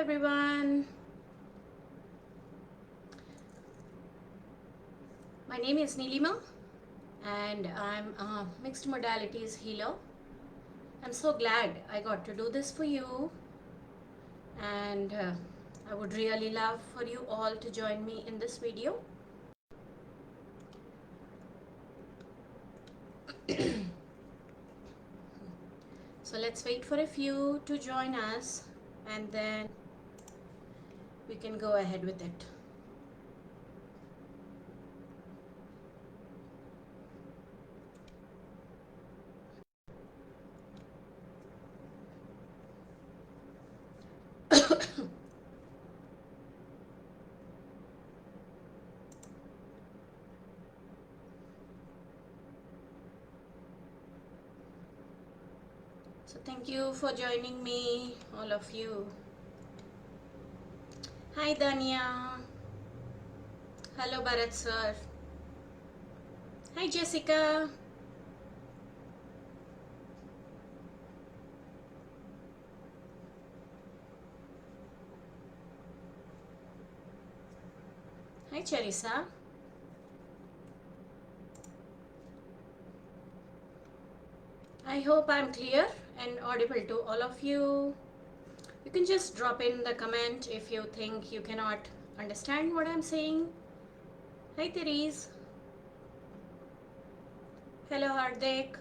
everyone. My name is Nilima and I'm a mixed modalities healer. I'm so glad I got to do this for you, and I would really love for you all to join me in this video. So let's wait for a few to join us and then we can go ahead with it. So thank you for joining me, all of you. Hi Dania. Hello Bharat sir. Hi Jessica. Hi Charissa. I hope I'm clear and audible to all of you. You can just drop in the comment if you think you cannot understand what I'm saying. Hi Therese. Hello Hardik.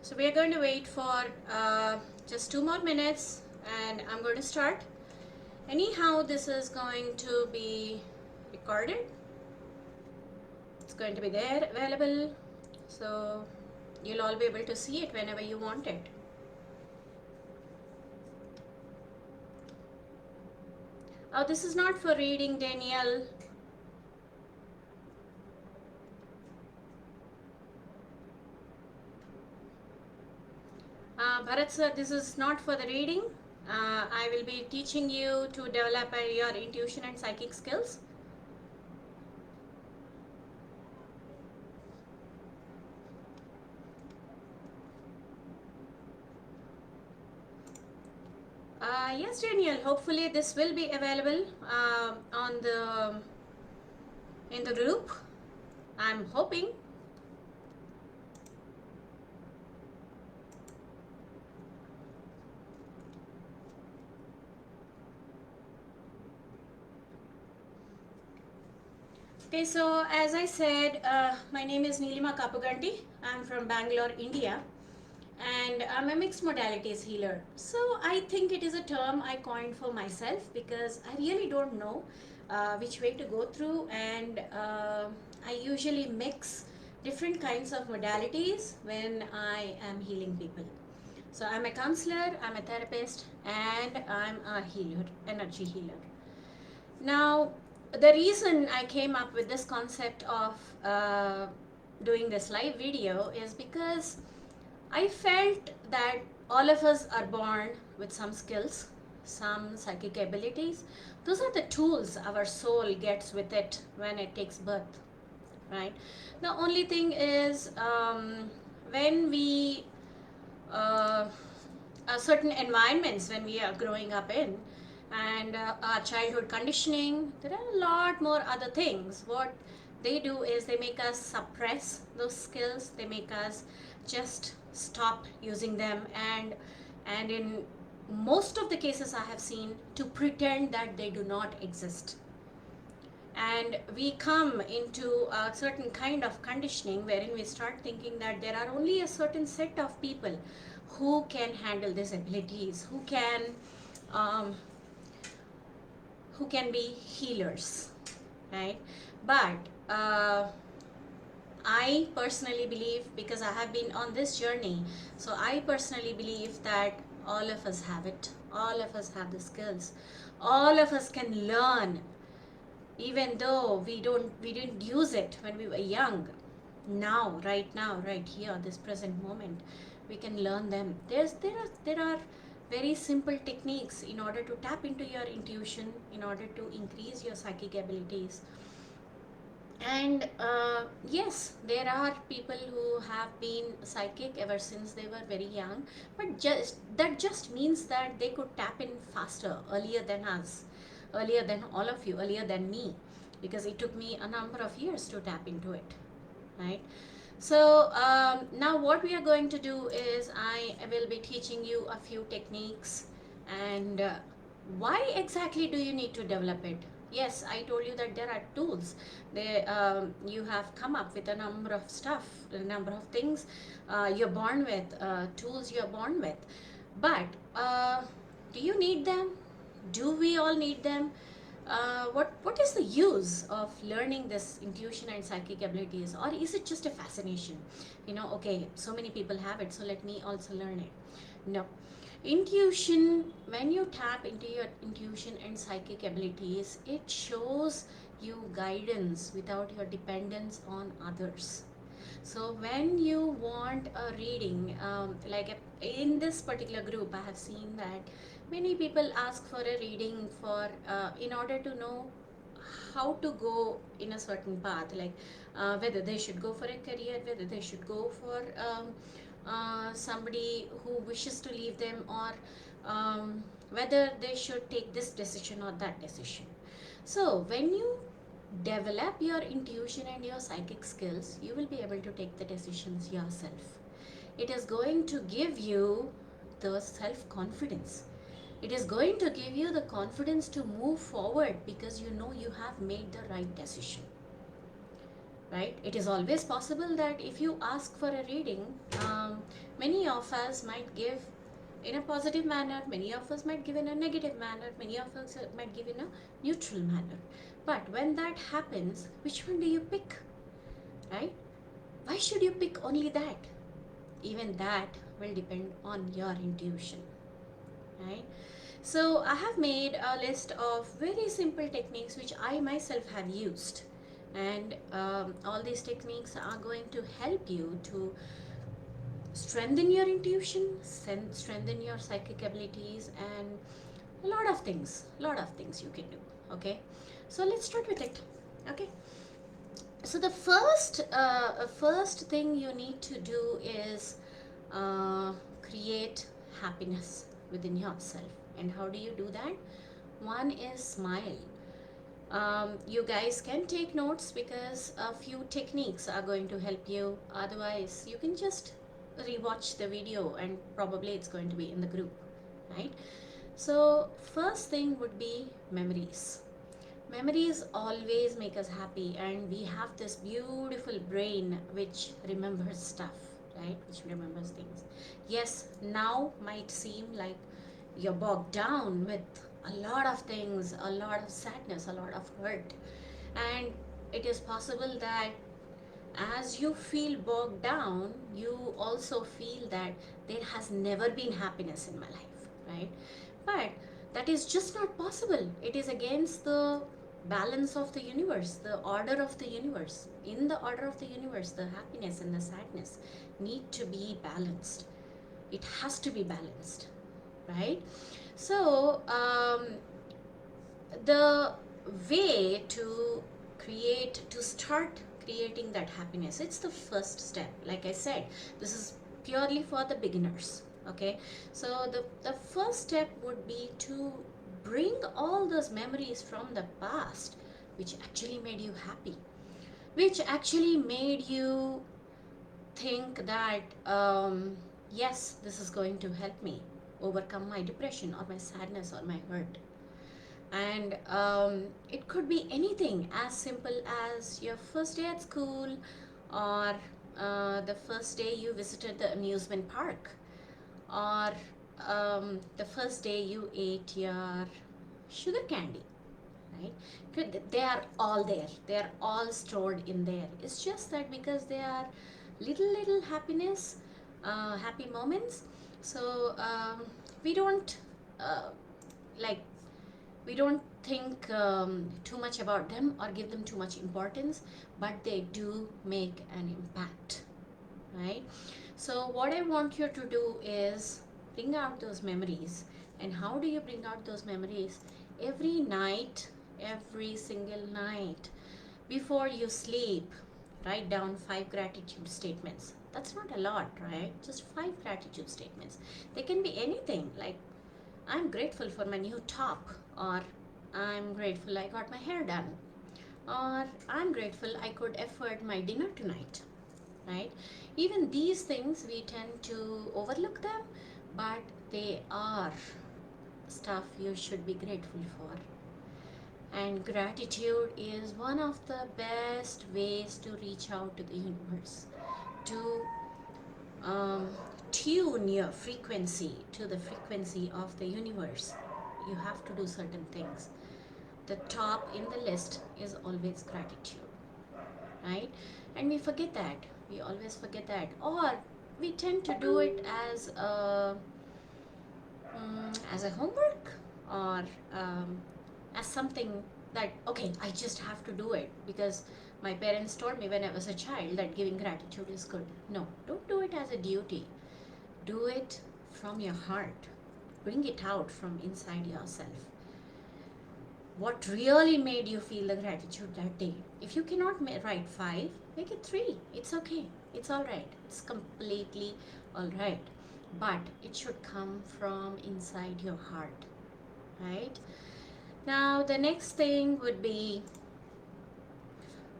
So we are going to wait for just 2 more minutes and I'm going to start. Anyhow, this is going to be recorded. It's going to be there available, so you'll all be able to see it whenever you want it. Oh, this is not for reading, Danielle. Bharat sir, this is not for the reading. I will be teaching you to develop your intuition and psychic skills. Yes, Daniel. Hopefully, this will be available on the in the group. I'm hoping. Okay, so as I said, my name is Nilima Kapuganti. I'm from Bangalore, India, and I'm a mixed modalities healer. So I think it is a term I coined for myself because I really don't know which way to go through, and I usually mix different kinds of modalities when I am healing people. So I'm a counselor, I'm a therapist, and I'm a healer, energy healer. Now, the reason I came up with this concept of doing this live video is because I felt that all of us are born with some skills, some psychic abilities. Those are the tools our soul gets with it when it takes birth, right? The only thing is when we certain environments when we are growing up in, and our childhood conditioning, there are a lot more other things. What they do is they make us suppress those skills, they make us just stop using them, and in most of the cases I have seen, to pretend that they do not exist. And we come into a certain kind of conditioning wherein we start thinking that there are only a certain set of people who can handle these abilities, um, who can be healers, right? But I personally believe, because I have been on this journey, so I personally believe that all of us have it. All of us have the skills. All of us can learn, even though we didn't use it when we were young. Now, right here, this present moment, we can learn them. There are very simple techniques in order to tap into your intuition, in order to increase your psychic abilities. And yes, there are people who have been psychic ever since they were very young, but just means that they could tap in faster, earlier than us, earlier than all of you, earlier than me, because it took me a number of years to tap into it, right? So now what we are going to do is I will be teaching you a few techniques. And why exactly do you need to develop it? Yes, I told you that there are tools. You have come up with a number of stuff, a number of things you're born with, tools you're born with. But do you need them? Do we all need them? What is the use of learning this intuition and psychic abilities, or is it just a fascination? Okay, so many people have it, so let me also learn it. No. Intuition, when you tap into your intuition and psychic abilities, it shows you guidance without your dependence on others. So when you want a reading, in this particular group, I have seen that many people ask for a reading for in order to know how to go in a certain path, like whether they should go for a career, whether they should go for somebody who wishes to leave them, or whether they should take this decision or that decision. So when you develop your intuition and your psychic skills, you will be able to take the decisions yourself. It is going to give you the self confidence. It is going to give you the confidence to move forward because you know you have made the right decision. Right? It is always possible that if you ask for a reading, many of us might give in a positive manner, many of us might give in a negative manner, many of us might give in a neutral manner. But when that happens, which one do you pick? Right? Why should you pick only that? Even that will depend on your intuition. Right? So I have made a list of very simple techniques which I myself have used, and all these techniques are going to help you to strengthen your intuition, strengthen your psychic abilities, and a lot of things you can do. Okay, so let's start with it. Okay, so the first thing you need to do is create happiness within yourself. And how do you do that? One is smile. You guys can take notes because a few techniques are going to help you. Otherwise, you can just rewatch the video and probably it's going to be in the group, right? So, first thing would be memories. Memories always make us happy, and we have this beautiful brain which remembers stuff, right? Which remembers things. Yes, now might seem like you're bogged down with a lot of things, a lot of sadness, a lot of hurt. And it is possible that as you feel bogged down, you also feel that there has never been happiness in my life, right? But that is just not possible. It is against the balance of the universe, the order of the universe. In the order of the universe, the happiness and the sadness need to be balanced. It has to be balanced, right? So, the way to start creating that happiness, it's the first step. Like I said, this is purely for the beginners. Okay, so the first step would be to bring all those memories from the past which actually made you happy, which actually made you think that yes, this is going to help me overcome my depression or my sadness or my hurt. And it could be anything as simple as your first day at school, or the first day you visited the amusement park, or the first day you ate your sugar candy, right? They are all there, they are all stored in there. It's just that because they are little happiness, happy moments, so we don't uh, like we don't think too much about them or give them too much importance, but they do make an impact, right? So what I want you to do is bring out those memories. And how do you bring out those memories? Every night, every single night, Before you sleep, write down 5 gratitude statements. That's not a lot, right? Just 5 gratitude statements. They can be anything like, I'm grateful for my new top, or I'm grateful I got my hair done, or I'm grateful I could afford my dinner tonight, right? Even these things we tend to overlook them, but they are stuff you should be grateful for. And gratitude is one of the best ways to reach out to the universe, to um, tune your frequency to the frequency of the universe. You have to do certain things. The top in the list is always gratitude, right? And we forget that. We always forget that. Or we tend to do it as a homework, or as something that, okay, I just have to do it because my parents told me when I was a child that giving gratitude is good. No, don't do it as a duty. Do it from your heart. Bring it out from inside yourself. What really made you feel the gratitude that day? If you cannot write 5, make it 3. It's okay. It's all right. It's completely all right. But it should come from inside your heart, right? Now, the next thing would be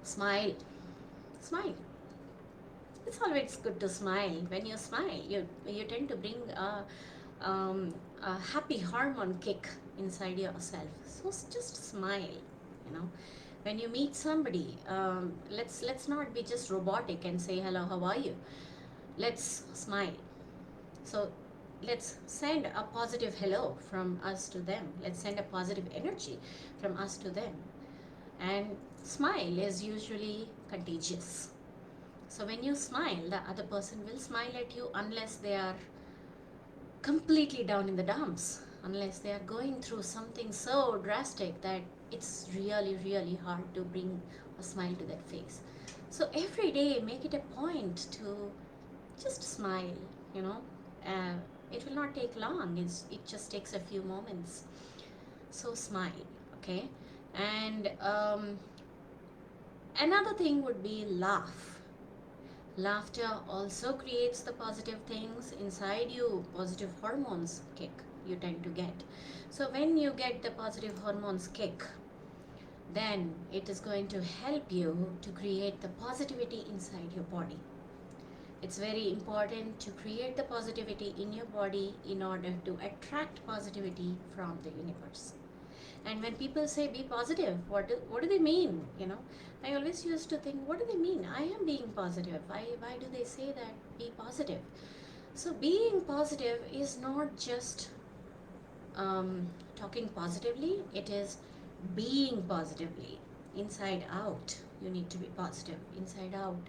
smile. Smile. It's always good to smile. When you smile, you tend to bring a happy hormone kick inside yourself. So just smile. You know, when you meet somebody, let's not be just robotic and say hello, how are you? Let's smile. So let's send a positive hello from us to them. Let's send a positive energy from us to them. And smile is usually contagious. So when you smile, the other person will smile at you unless they are completely down in the dumps, unless they are going through something so drastic that it's really, really hard to bring a smile to their face. So every day, make it a point to just smile, you know. Uh, it will not take long, it just takes a few moments. So smile, okay? And another thing would be laugh. Laughter also creates the positive things inside you, positive hormones kick you tend to get. So when you get the positive hormones kick, then it is going to help you to create the positivity inside your body. It's very important to create the positivity in your body in order to attract positivity from the universe. And when people say be positive, what do they mean? You know, I always used to think, what do they mean? I am being positive. Why do they say that be positive? So being positive is not just talking positively. It is being positively. Inside out, you need to be positive. Inside out,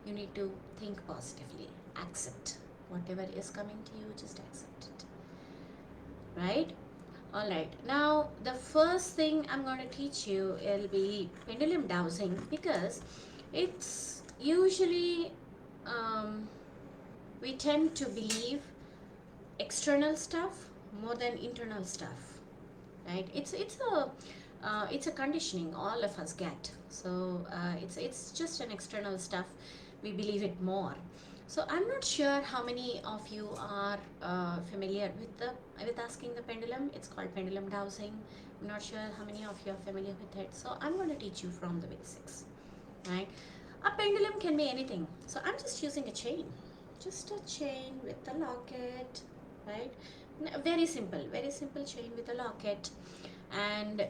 you need to think positively. Accept whatever is coming to you. Just accept it. Right? All right. Now, the first thing I'm going to teach you will be pendulum dowsing, because it's usually we tend to believe external stuff more than internal stuff, right? It's a conditioning all of us get. So it's just an external stuff. We believe it more. So I'm not sure how many of you are familiar with asking the pendulum. It's called pendulum dowsing. I'm not sure how many of you are familiar with it. So I'm going to teach you from the basics, right? A pendulum can be anything. So I'm just using a chain, just a chain with a locket, right? Very simple chain with a locket. And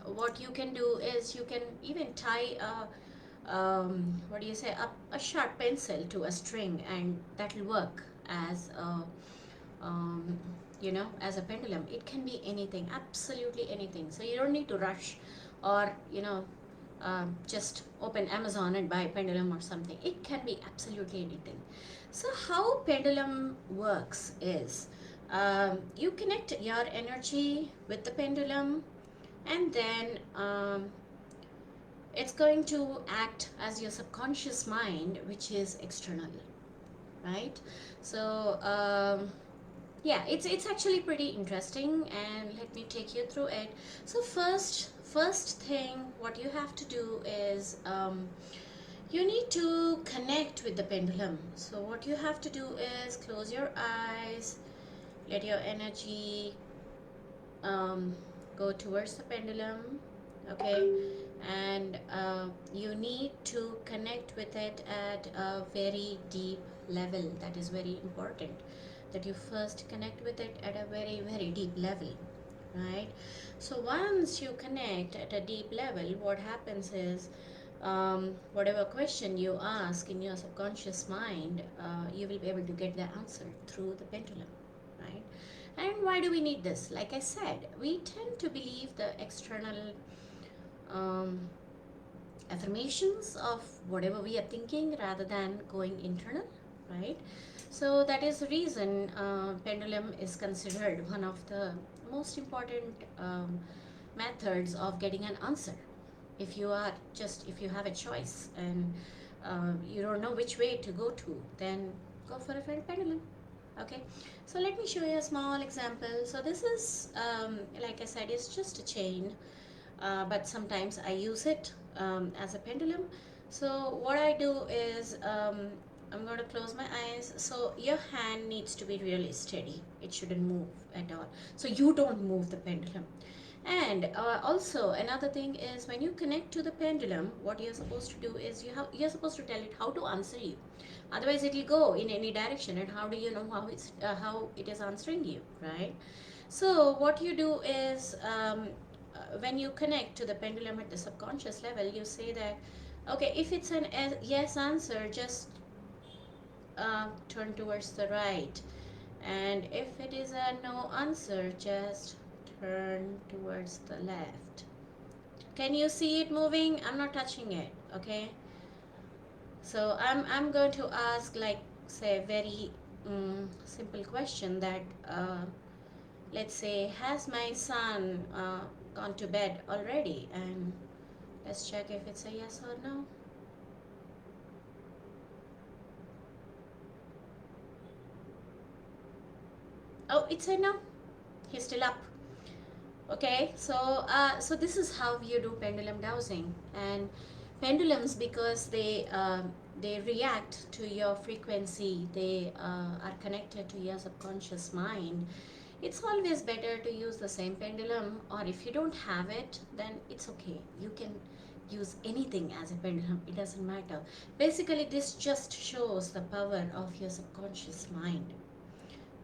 what you can do is you can even tie what do you say, a sharp pencil to a string, and that will work as a as a pendulum. It can be anything, absolutely anything. So you don't need to rush, or just open Amazon and buy a pendulum or something. It can be absolutely anything. So how pendulum works is, you connect your energy with the pendulum, and then it's going to act as your subconscious mind, which is external, right? So yeah, it's actually pretty interesting, and let me take you through it. So first thing what you have to do is you need to connect with the pendulum. So what you have to do is close your eyes, let your energy go towards the pendulum, okay, and you need to connect with it at a very deep level. That is very important, that you first connect with it at a very, very deep level, right? So once you connect at a deep level, what happens is whatever question you ask in your subconscious mind, you will be able to get the answer through the pendulum, right? And why do we need this? Like I said, we tend to believe the external um, affirmations of whatever we are thinking rather than going internal, right? So that is the reason pendulum is considered one of the most important methods of getting an answer. If you have a choice and you don't know which way to go to, then go for a pendulum. Okay, so let me show you a small example. So this is like I said, it's just a chain, but sometimes I use it as a pendulum. So what I do is I'm going to close my eyes. So your hand needs to be really steady. It shouldn't move at all. So you don't move the pendulum. And also another thing is, when you connect to the pendulum, what you're supposed to do is you're supposed to tell it how to answer you. Otherwise, it will go in any direction, and how do you know how it is answering you, right? So what you do is when you connect to the pendulum at the subconscious level, you say that, okay, if it's an yes answer, just turn towards the right, and if it is a no answer, just turn towards the left. Can you see it moving? I'm not touching it, okay? So I'm going to ask, like, say, a very simple question that let's say, has my son gone to bed already? And let's check if it's a yes or no. Oh, it's a no. He's still up. Okay, so this is how you do pendulum dowsing. And pendulums, because they react to your frequency, they are connected to your subconscious mind. It's always better to use the same pendulum, or if you don't have it, then it's okay. You can use anything as a pendulum, it doesn't matter. Basically, this just shows the power of your subconscious mind,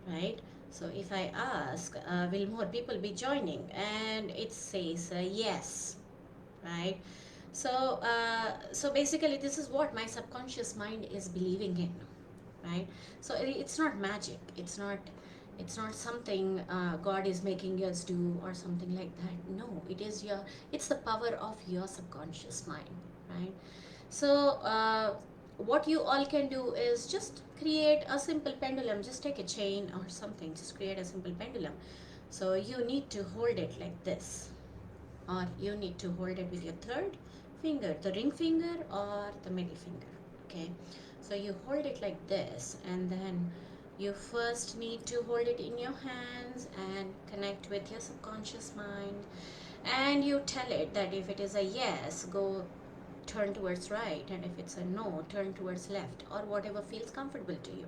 right? So if I ask, will more people be joining? And it says yes, right? So basically, this is what my subconscious mind is believing in, right? So it's not magic. It's not something God is making us do or something like that. No, it's the power of your subconscious mind, right? So what you all can do is just create a simple pendulum. Just take a chain or something. Just create a simple pendulum. So you need to hold it like this, or you need to hold it with your third finger, the ring finger or the middle finger. Okay, so you hold it like this, and then you first need to hold it in your hands and connect with your subconscious mind, and you tell it that if it is a yes, go turn towards right, and if it's a no, turn towards left, or whatever feels comfortable to you.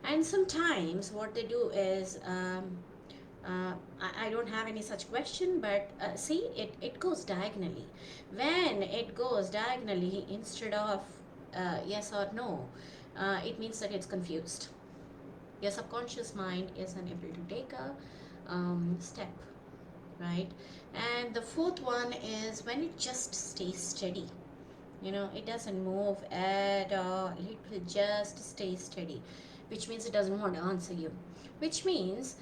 And sometimes what they do is I don't have any such question, but see, it goes diagonally. When it goes diagonally instead of yes or no, it means that it's confused. Your subconscious mind is unable to take a step, right? And the fourth one is when it just stays steady. It doesn't move at all. It will just stay steady, which means it doesn't want to answer you. Which means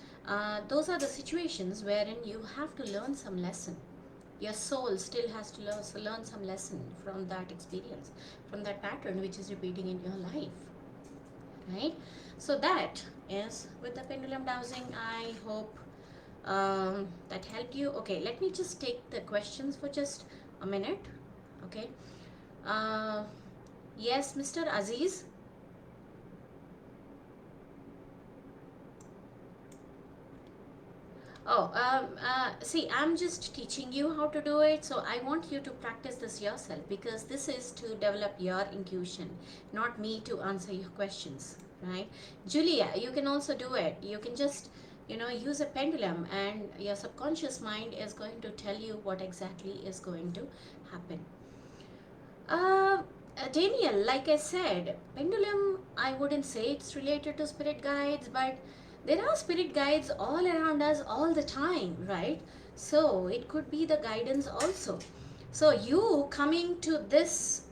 those are the situations wherein you have to learn some lesson. Your soul still has to learn some lesson from that experience, from that pattern which is repeating in your life, right? So that is with the pendulum dowsing. I hope that helped you. Okay, let me just take the questions for just a minute. Okay. Uh, yes, Mr. Aziz. See, I'm just teaching you how to do it. So I want you to practice this yourself because this is to develop your intuition, not me to answer your questions, right? Julia, you can also do it. You can just, use a pendulum and your subconscious mind is going to tell you what exactly is going to happen. Uh, Daniel, like I said, pendulum, I wouldn't say it's related to spirit guides, but there are spirit guides all around us all the time, right? So it could be the guidance also. So you coming to this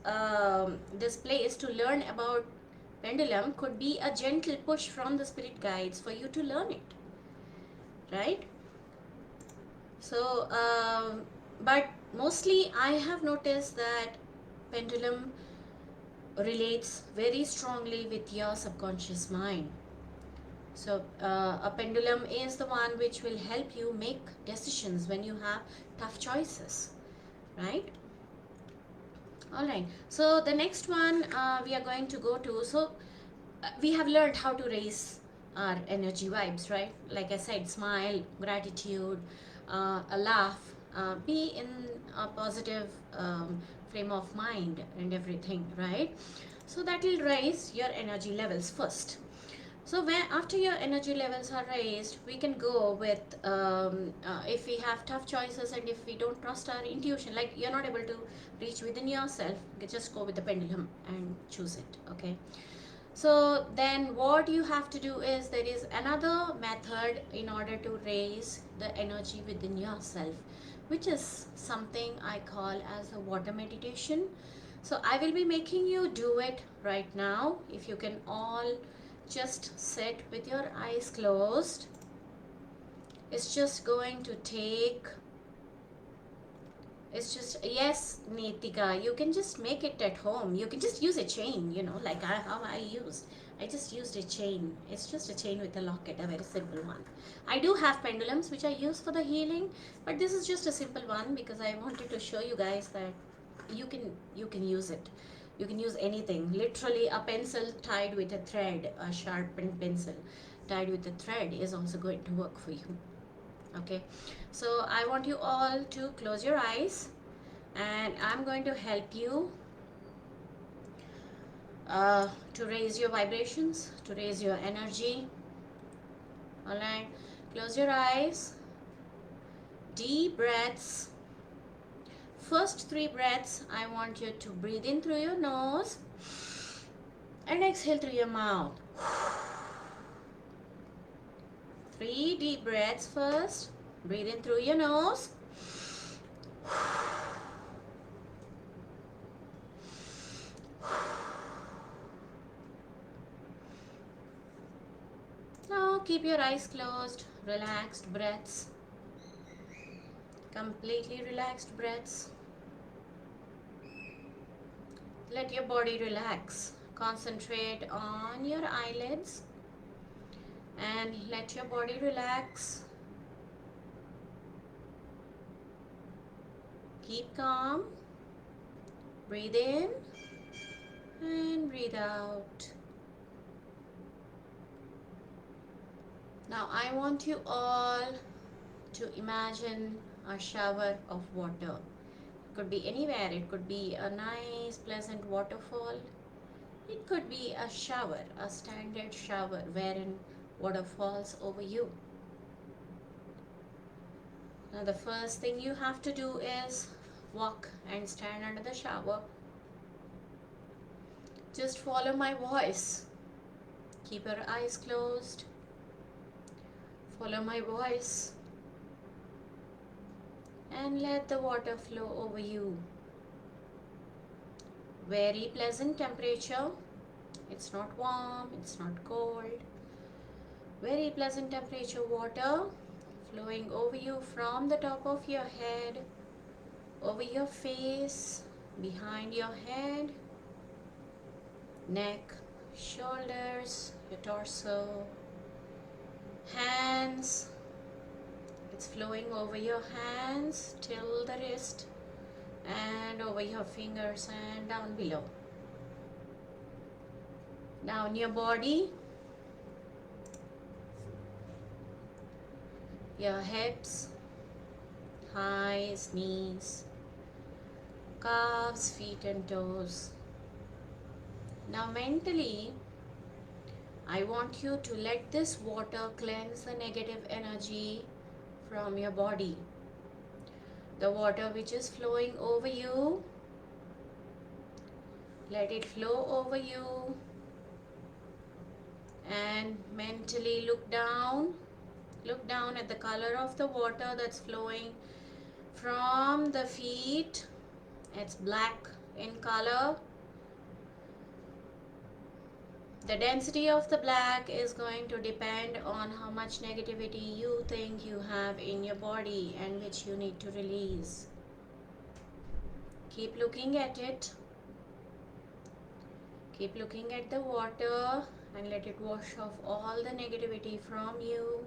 place to learn about pendulum could be a gentle push from the spirit guides for you to learn it, right? So, but mostly I have noticed that pendulum relates very strongly with your subconscious mind. So, a pendulum is the one which will help you make decisions when you have tough choices, right? All right. So, the next one we are going to go to. So, we have learned how to raise our energy vibes, right? Like I said, smile, gratitude, a laugh, be in a positive frame of mind and everything, right? So that will raise your energy levels first. So when after your energy levels are raised, we can go with if we have tough choices and if we don't trust our intuition, like you're not able to reach within yourself, you just go with the pendulum and choose it. Okay. So then what you have to do is there is another method in order to raise the energy within yourself, which is something I call as a water meditation. So I will be making you do it right now. If you can all just sit with your eyes closed. It's just going to take, it's just, yes, Nitika, you can just make it at home. You can just use a chain, like how I used. I just used a chain. It's just a chain with a locket, a very simple one. I do have pendulums which I use for the healing, but this is just a simple one because I wanted to show you guys that you can use it. You can use anything. Literally, a pencil tied with a thread, a sharpened pencil tied with a thread is also going to work for you. Okay, so I want you all to close your eyes and I'm going to help you to raise your vibrations, to raise your energy. All right, close your eyes, deep breaths. First 3 breaths, I want you to breathe in through your nose and exhale through your mouth. 3 deep breaths first. Breathe in through your nose. Now keep your eyes closed. Relaxed breaths. Completely relaxed breaths. Let your body relax. Concentrate on your eyelids and let your body relax. Keep calm. Breathe in and breathe out. Now I want you all to imagine a shower of water. It could be anywhere. It could be a nice pleasant waterfall. It could be a shower, a standard shower wherein water falls over you. Now the first thing you have to do is walk and stand under the shower. Just follow my voice. Keep your eyes closed. Follow my voice. And let the water flow over you. Very pleasant temperature. It's not warm, it's not cold. Very pleasant temperature water flowing over you from the top of your head, over your face, behind your head, neck, shoulders, your torso, hands. It's flowing over your hands till the wrist and over your fingers and down below. Down your body, your hips, thighs, knees, calves, feet and toes. Now mentally, I want you to let this water cleanse the negative energy from your body. The water which is flowing over you, let it flow over you, and mentally look down at the color of the water that's flowing from the feet. It's black in color. The density of the black is going to depend on how much negativity you think you have in your body and which you need to release. Keep looking at it. Keep looking at the water and let it wash off all the negativity from you,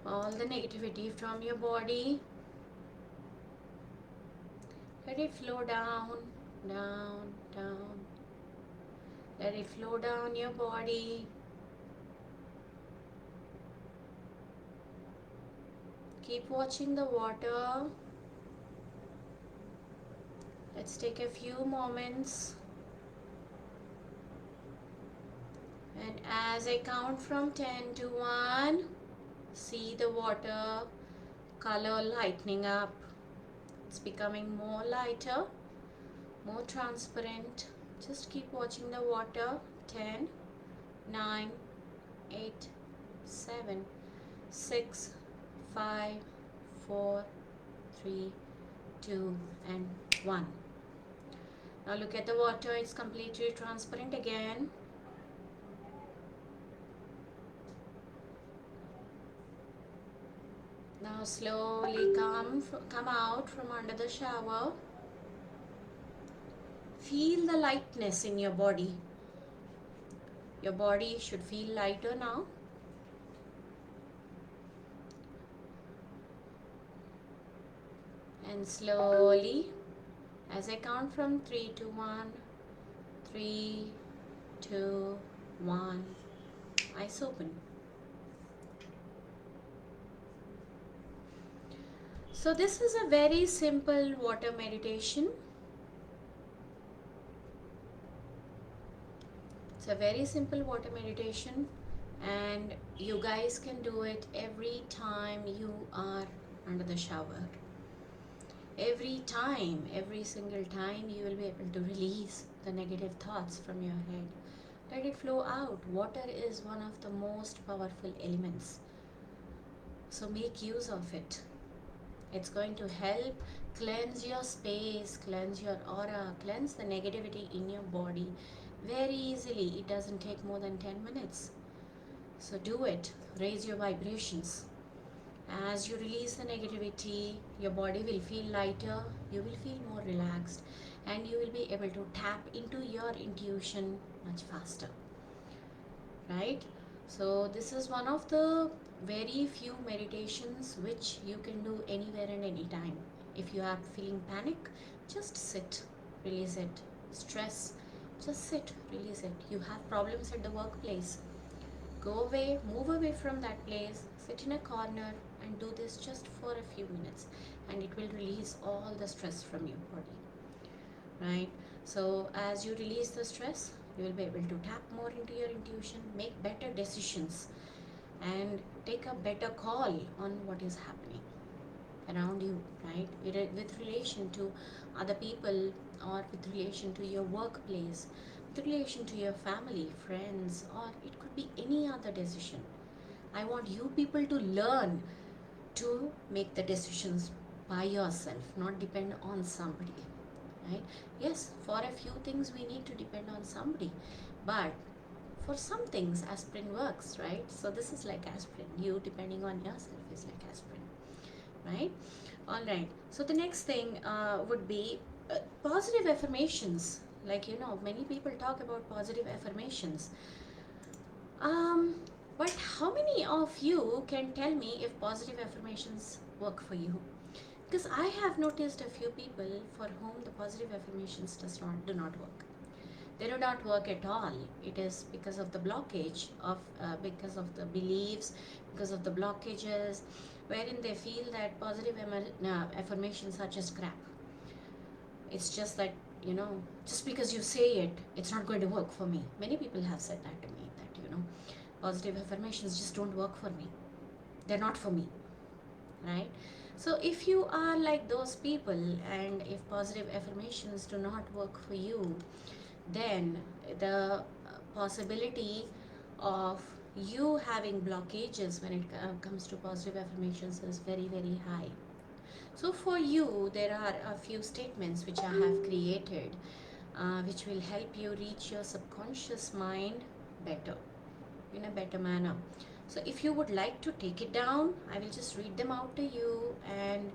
all the negativity from your body. Let it flow down, down, down. Let it flow down your body. Keep watching the water. Let's take a few moments. And as I count from 10 to 1, see the water color lightening up. It's becoming more lighter, more transparent. Just keep watching the water. 10, 9, 8, 7, 6, 5, 4, 3, 2, and 1. Now look at the water. It's completely transparent again. Now slowly come out from under the shower. Feel the lightness in your body. Your body should feel lighter now. And slowly, as I count from 3 to 1, 3, 2, 1, eyes open. So this is a very simple water meditation. It's a very simple water meditation, and you guys can do it every time you are under the shower. Every time, every single time, you will be able to release the negative thoughts from your head. Let it flow out. Water is one of the most powerful elements. So make use of it. It's going to help cleanse your space, cleanse your aura, cleanse the negativity in your body very easily. It doesn't take more than 10 minutes. So do it. Raise your vibrations. As you release the negativity, your body will feel lighter, you will feel more relaxed, and you will be able to tap into your intuition much faster. Right? So this is one of the very few meditations which you can do anywhere and anytime. If you are feeling panic, just sit, release it. Stress, just sit, release it. You have problems at the workplace, go away, move away from that place, sit in a corner and do this just for a few minutes, and it will release all the stress from your body. Right? So as you release the stress, you will be able to tap more into your intuition, make better decisions, and take a better call on what is happening around you, right? With relation to other people, or with relation to your workplace, with relation to your family, friends, or it could be any other decision. I want you people to learn to make the decisions by yourself, not depend on somebody, right? Yes, for a few things we need to depend on somebody, but for some things aspirin works, right? So this is like aspirin. You depending on yourself is like aspirin, right? All right. So the next thing would be positive affirmations. Like, many people talk about positive affirmations. But how many of you can tell me if positive affirmations work for you? Because I have noticed a few people for whom the positive affirmations do not work. they do not work at all. It is because of the blockage of because of the beliefs, because of the blockages, wherein they feel that positive affirmations are just crap. It's just that, just because you say it, it's not going to work for me. Many people have said that to me, that, positive affirmations just don't work for me. They're not for me, right? So if you are like those people, and if positive affirmations do not work for you, then the possibility of you having blockages when it comes to positive affirmations is very, very high. So for you, there are a few statements which I have created, which will help you reach your subconscious mind better, in a better manner. So if you would like to take it down, I will just read them out to you, and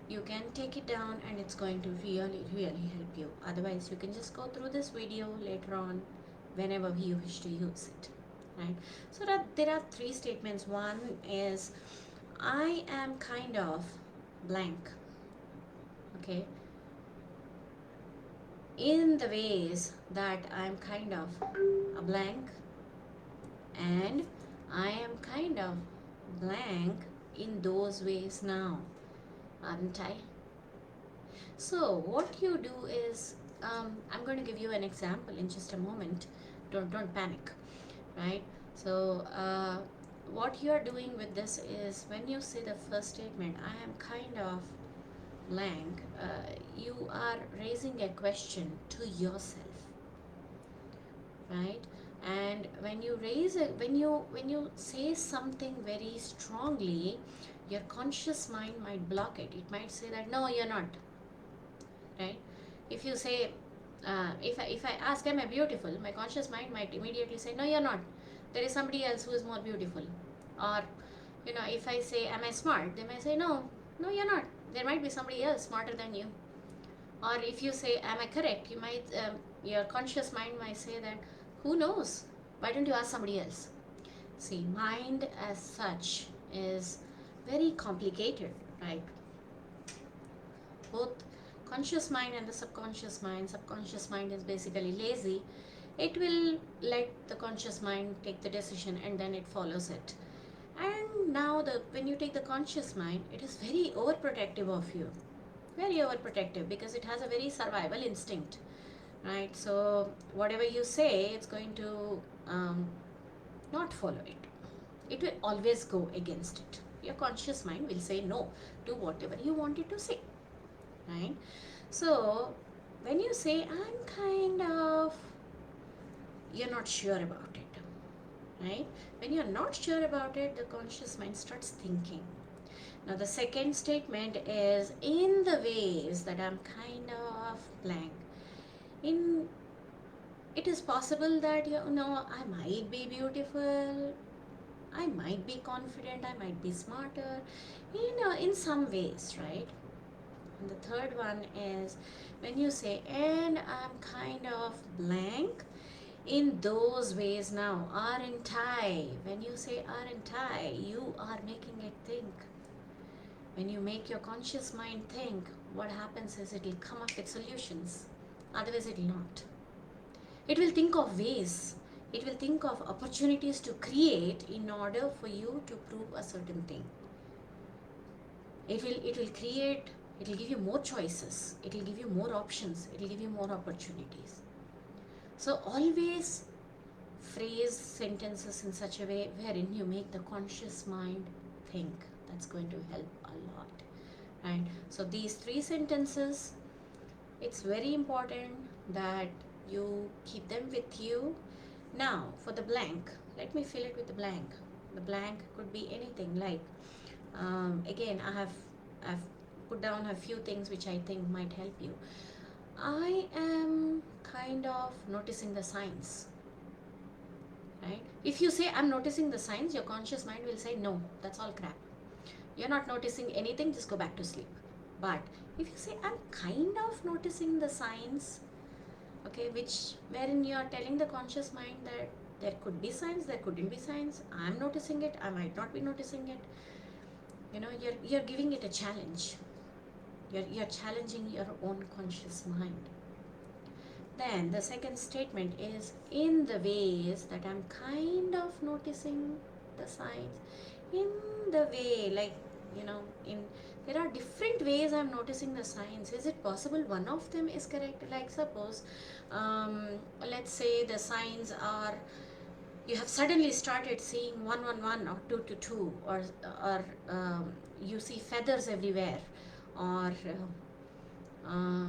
you can take it down, and it's going to really, really help you. Otherwise, you can just go through this video later on whenever you wish to use it, right? So that there are three statements. One is, I am kind of blank, okay, in the ways that I'm kind of a blank, and I am kind of blank in those ways now, aren't I? So what you do is, I'm going to give you an example in just a moment. Don't panic, right? So what you are doing with this is, when you say the first statement, I am kind of blank, you are raising a question to yourself, right? And when you when you say something very strongly, your conscious mind might block it. It might say that no, you're not, right? If you say, if I ask, am I beautiful, my conscious mind might immediately say, no, you're not, there is somebody else who is more beautiful. Or if I say, am I smart, they might say, no, no, you're not, there might be somebody else smarter than you. Or if you say, am I correct, you might your conscious mind might say that, who knows, why don't you ask somebody else. See, mind as such is very complicated, right? Both conscious mind and the subconscious mind is basically lazy. It will let the conscious mind take the decision, and then it follows it. And now when you take the conscious mind, it is very overprotective of you, very overprotective, because it has a very survival instinct, right? So whatever you say, it's going to not follow it. It will always go against it. Your conscious mind will say no to whatever you want it to say, right? So when you say, I'm kind of, you're not sure about it, right? When you're not sure about it, the conscious mind starts thinking. Now the second statement is, in the ways that I'm kind of blank, in it is possible that I might be beautiful, I might be confident, I might be smarter, in some ways, right? And the third one is, when you say, and I'm kind of blank in those ways now, aren't I? When you say aren't I, you are making it think. When you make your conscious mind think, what happens is it will come up with solutions. Otherwise, it will not. It will think of ways. It will think of opportunities to create in order for you to prove a certain thing. It will create, it will give you more choices. It will give you more options. It will give you more opportunities. So always phrase sentences in such a way wherein you make the conscious mind think. That's going to help a lot, right? So these three sentences, it's very important that you keep them with you. Now for the blank, let me fill it with the blank. The blank could be anything, like again, I've put down a few things which I think might help you. I am kind of noticing the signs, right? If you say, I'm noticing the signs, your conscious mind will say, no, that's all crap, you're not noticing anything, just go back to sleep. But if you say, I'm kind of noticing the signs, okay, wherein you are telling the conscious mind that there could be signs, there couldn't be signs, I'm noticing it, I might not be noticing it, you're giving it a challenge. You're challenging your own conscious mind. Then the second statement is in the ways that I'm kind of noticing the signs. In the way, like, you know, in there are different ways I'm noticing the signs. Is it possible one of them is correct? Like, suppose, um, let's say the signs are you have suddenly started seeing 111 or 222, or you see feathers everywhere, or uh,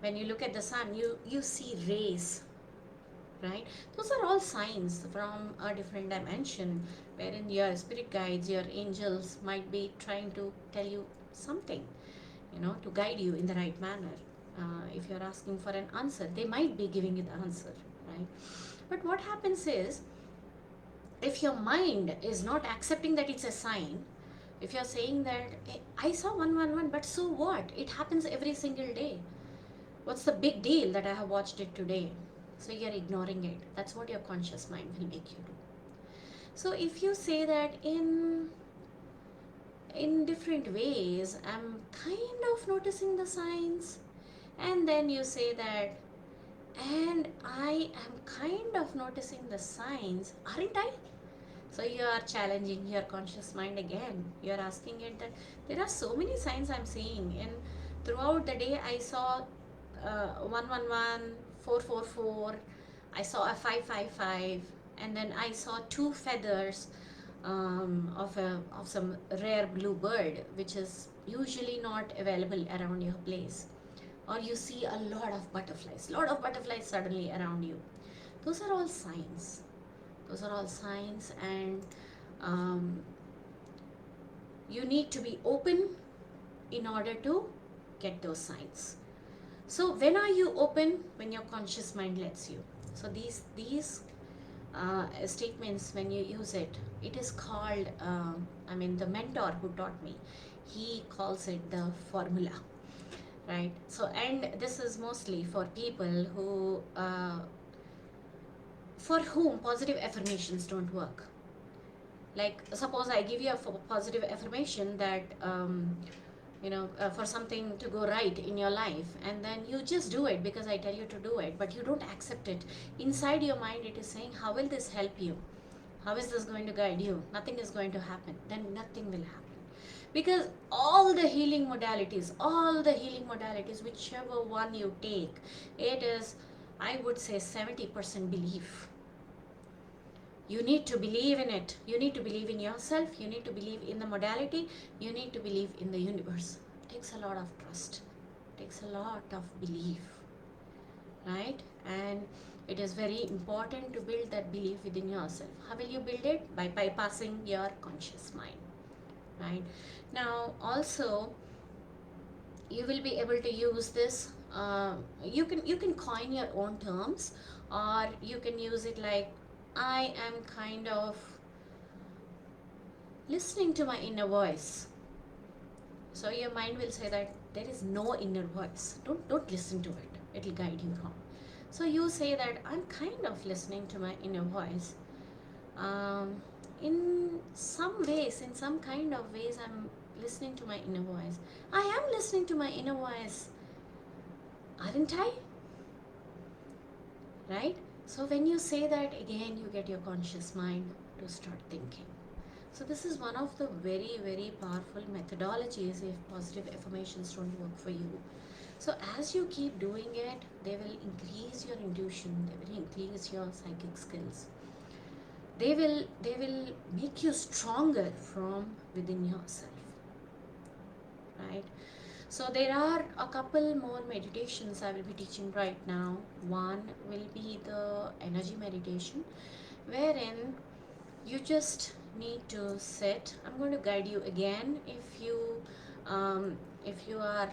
when you look at the sun, you see rays, right? Those are all signs from a different dimension, wherein your spirit guides, your angels might be trying to tell you something, to guide you in the right manner. If you're asking for an answer, they might be giving you the answer, right? But what happens is, if your mind is not accepting that it's a sign, if you're saying that, "Hey, I saw 111, but so what? It happens every single day. What's the big deal that I have watched it today?" So you're ignoring it. That's what your conscious mind will make you do. So if you say that in different ways, I'm kind of noticing the signs, and then you say that, and I am kind of noticing the signs, aren't I? So you are challenging your conscious mind again. You are asking it that there are so many signs I'm seeing, and throughout the day I saw 111, 444, I saw a 555, and then I saw two feathers of some rare blue bird, which is usually not available around your place. Or you see a lot of butterflies suddenly around you. Those are all signs. Those are all signs, and um, you need to be open in order to get those signs. So when are you open? When your conscious mind lets you. So these statements, when you use it, it is called, the mentor who taught me, he calls it the formula, right? So, and this is mostly for people who for whom positive affirmations don't work. Like, suppose I give you a positive affirmation that for something to go right in your life, and then you just do it because I tell you to do it, but you don't accept it. Inside your mind it is saying, how will this help you? How is this going to guide you? Nothing is going to happen. Then nothing will happen, because all the healing modalities, whichever one you take, it is, I would say, 70% belief. You need to believe in it. You need to believe in yourself. You need to believe in the modality. You need to believe in the universe. It takes a lot of trust. It takes a lot of belief, right? And it is very important to build that belief within yourself. How will you build it? By bypassing your conscious mind, right? Now, also, you will be able to use this. You can coin your own terms, or you can use it like, I am kind of listening to my inner voice. So your mind will say that there is no inner voice. Don't listen to it. It'll guide you wrong. So you say that I'm kind of listening to my inner voice. In some ways, in some kind of ways, I'm listening to my inner voice. I am listening to my inner voice, aren't I? Right? So when you say that, again, you get your conscious mind to start thinking. So this is one of the very, very powerful methodologies if positive affirmations don't work for you. So as you keep doing it, they will increase your intuition, they will increase your psychic skills. They will make you stronger from within yourself. Right? So there are a couple more meditations I will be teaching right now. One will be the energy meditation, wherein you just need to sit. I'm going to guide you again. If you are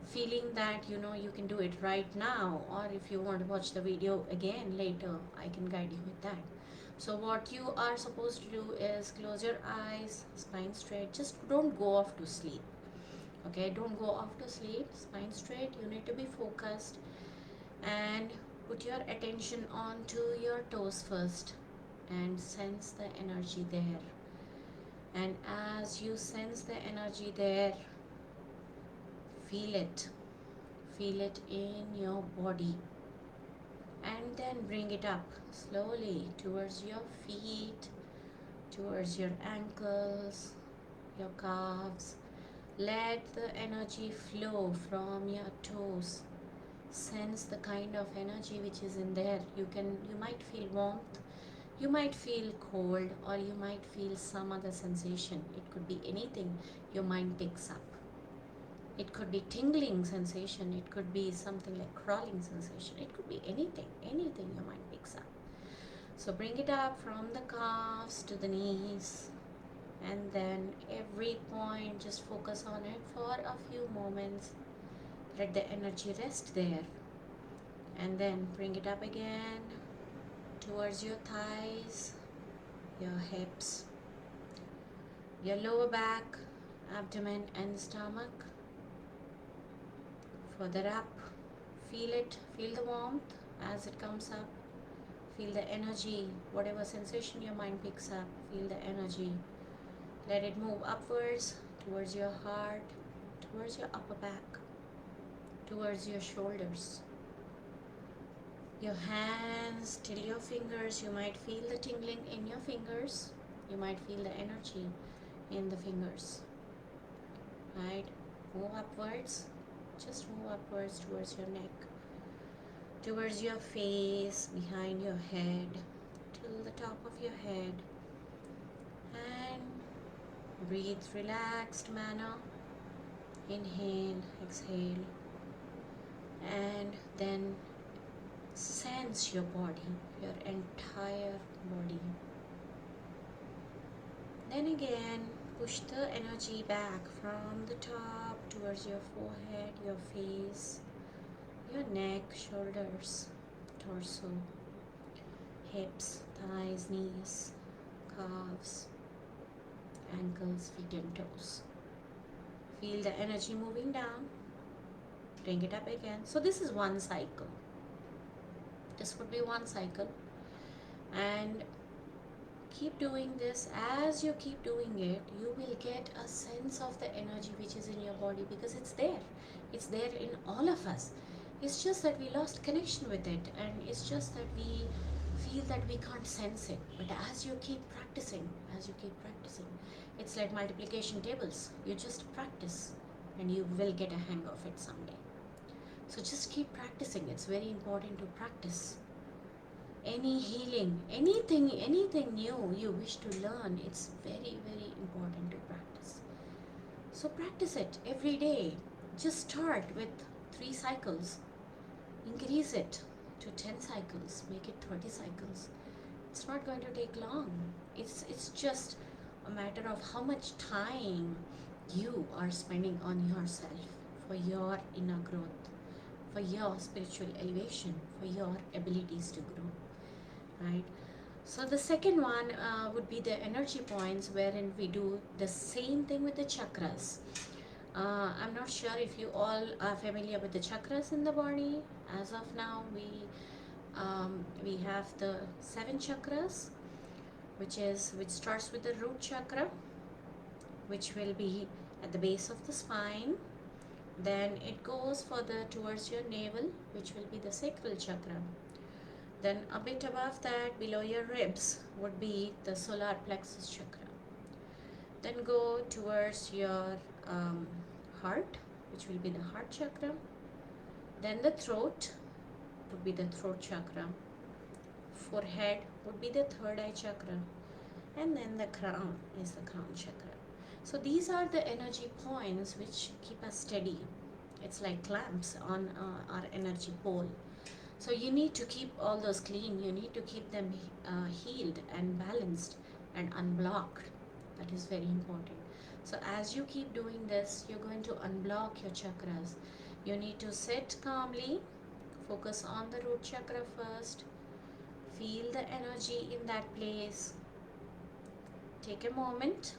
feeling that you can do it right now, or if you want to watch the video again later, I can guide you with that. So what you are supposed to do is close your eyes, spine straight. Just don't go off to sleep. Okay, don't go off to sleep. Spine straight. You need to be focused, and put your attention onto your toes first, and sense the energy there. And as you sense the energy there, feel it in your body. and then bring it up slowly towards your feet, towards your ankles, your calves. Let the energy flow from your toes. Sense the kind of energy which is in there. You might feel warmth, you might feel cold, or you might feel some other sensation. It could be anything your mind picks up. It could be tingling sensation, it could be something like crawling sensation, it could be anything your mind picks up. So bring it up from the calves to the knees, and then every point just focus on it for a few moments. Let the energy rest there, and then bring it up again towards your thighs, your hips, your lower back, abdomen, and stomach. Further up, feel the warmth as it comes up. Feel the energy, whatever sensation your mind picks up, feel the energy. Let it move upwards towards your heart, towards your upper back, towards your shoulders, your hands till your fingers. You might feel the tingling in your fingers. You might feel the energy in the fingers. Right? Move upwards. Just move upwards towards your neck, towards your face, behind your head, till the top of your head. And breathe relaxed manner. Inhale, exhale, and then sense your body, your entire body. Then again, push the energy back from the top towards your forehead, your face, your neck, shoulders, torso, hips, thighs, knees, calves, ankles, feet and toes. Feel the energy moving down. Bring it up again. So this is one cycle. This would be one cycle. And keep doing this. As you keep doing it, you will get a sense of the energy which is in your body, because it's there. It's there in all of us. It's just that we lost connection with it, and it's just that we feel that we can't sense it. But as you keep practicing, it's like multiplication tables. You just practice and you will get a hang of it someday. So just keep practicing. It's very important to practice. Any healing, anything new you wish to learn, it's very, very important to practice. So practice it every day. Just start with 3 cycles. Increase it to 10 cycles. Make it 30 cycles. It's not going to take long. It's just a matter of how much time you are spending on yourself for your inner growth, for your spiritual elevation, for your abilities to grow. Right? So the second one would be the energy points, wherein we do the same thing with the chakras. I'm not sure if you all are familiar with the chakras in the body. As of now, we have the 7 chakras, which starts with the root chakra, which will be at the base of the spine. Then it goes towards your navel, which will be the sacral chakra. Then a bit above that, below your ribs, would be the solar plexus chakra. Then go towards your heart, which will be the heart chakra. Then the throat would be the throat chakra. Forehead would be the third eye chakra. And then the crown is the crown chakra. So these are the energy points which keep us steady. It's like clamps on our energy pole. So you need to keep all those clean. You need to keep them healed and balanced and unblocked. That is very important. So as you keep doing this, you're going to unblock your chakras. You need to sit calmly. Focus on the root chakra first. Feel the energy in that place. Take a moment.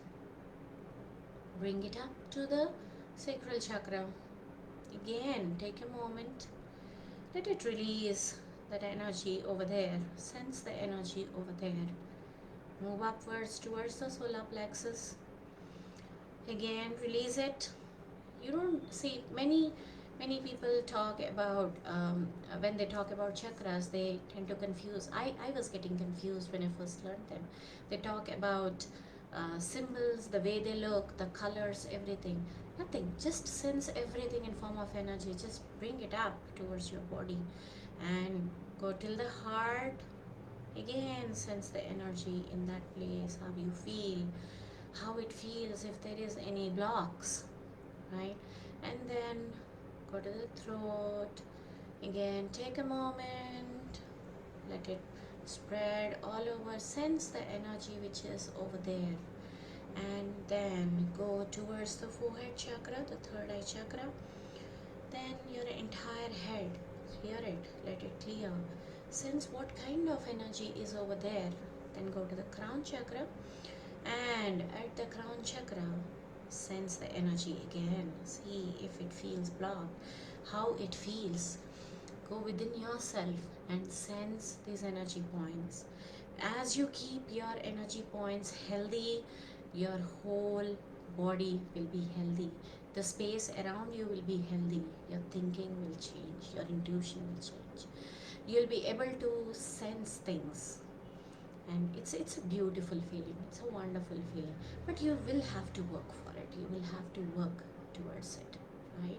Bring it up to the sacral chakra. Again, take a moment. Let it release that energy over there. Sense the energy over there. Move upwards towards the solar plexus. Again, release it. You don't see, many Many people talk about when they talk about chakras, they tend to confuse. I was getting confused when I first learned them. They talk about symbols, the way they look, the colors, everything. Nothing. Just sense everything in form of energy. Just bring it up towards your body and go till the heart. Again, sense the energy in that place, how you feel, how it feels if there is any blocks, right? And then go to the throat. Again, take a moment, let it spread all over. Sense the energy which is over there. And then go towards the forehead chakra, the third eye chakra. Then your entire head. Hear it, let it clear. Sense what kind of energy is over there. Then go to the crown chakra. And at the crown chakra, sense the energy again. See if it feels blocked, how it feels. Go within yourself and sense these energy points. As you keep your energy points healthy, your whole body will be healthy. The space around you will be healthy. Your thinking will change. Your intuition will change. You'll be able to sense things, and it's a beautiful feeling, it's a wonderful feeling, but you will have to work for it, you will have to work towards it, right?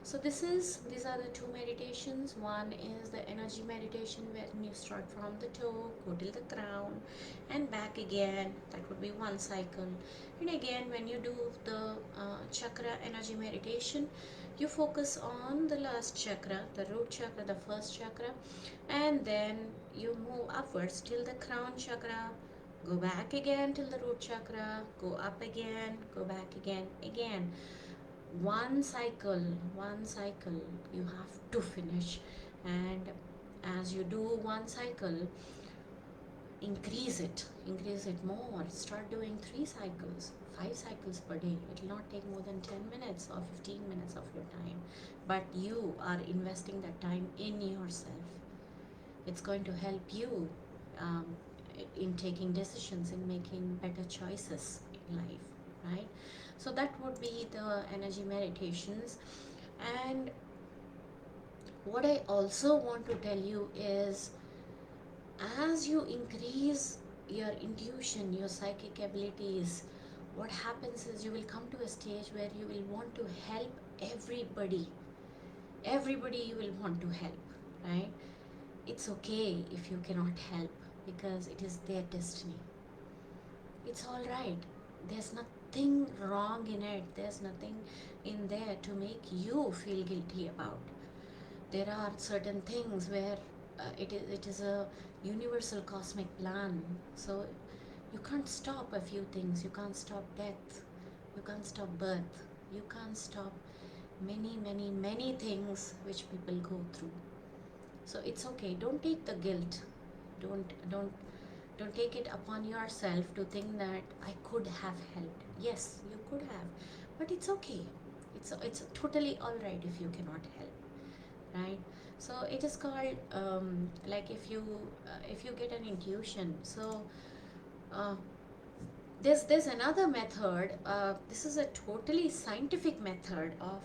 So these are the two meditations. One is the energy meditation when you start from the toe, go till the crown and back again. That would be one cycle. And again, when you do the chakra energy meditation, you focus on the last chakra, the root chakra, the first chakra, and then you move upwards till the crown chakra, go back again till the root chakra, go up again, go back again. One cycle you have to finish. And as you do one cycle, increase it more. Start doing 3 cycles, 5 cycles per day. It will not take more than 10 minutes or 15 minutes of your time, but you are investing that time in yourself. It's going to help you um, in taking decisions, in making better choices in life, right? So that would be the energy meditations. And what I also want to tell you is, as you increase your intuition, your psychic abilities, what happens is you will come to a stage where you will want to help everybody. Everybody you will want to help, right? It's okay if you cannot help, because it is their destiny. It's all right. There's nothing wrong in it. There's nothing in there to make you feel guilty about. There are certain things where it is a universal cosmic plan. So you can't stop a few things. You can't stop death. You can't stop birth. You can't stop many things which people go through. So it's okay. Don't take the guilt. Don't take it upon yourself to think that I could have helped. Yes, you could have, but it's okay. It's totally all right if you cannot help, right? So it is called like if you get an intuition. So uh, there's another method. This is a totally scientific method of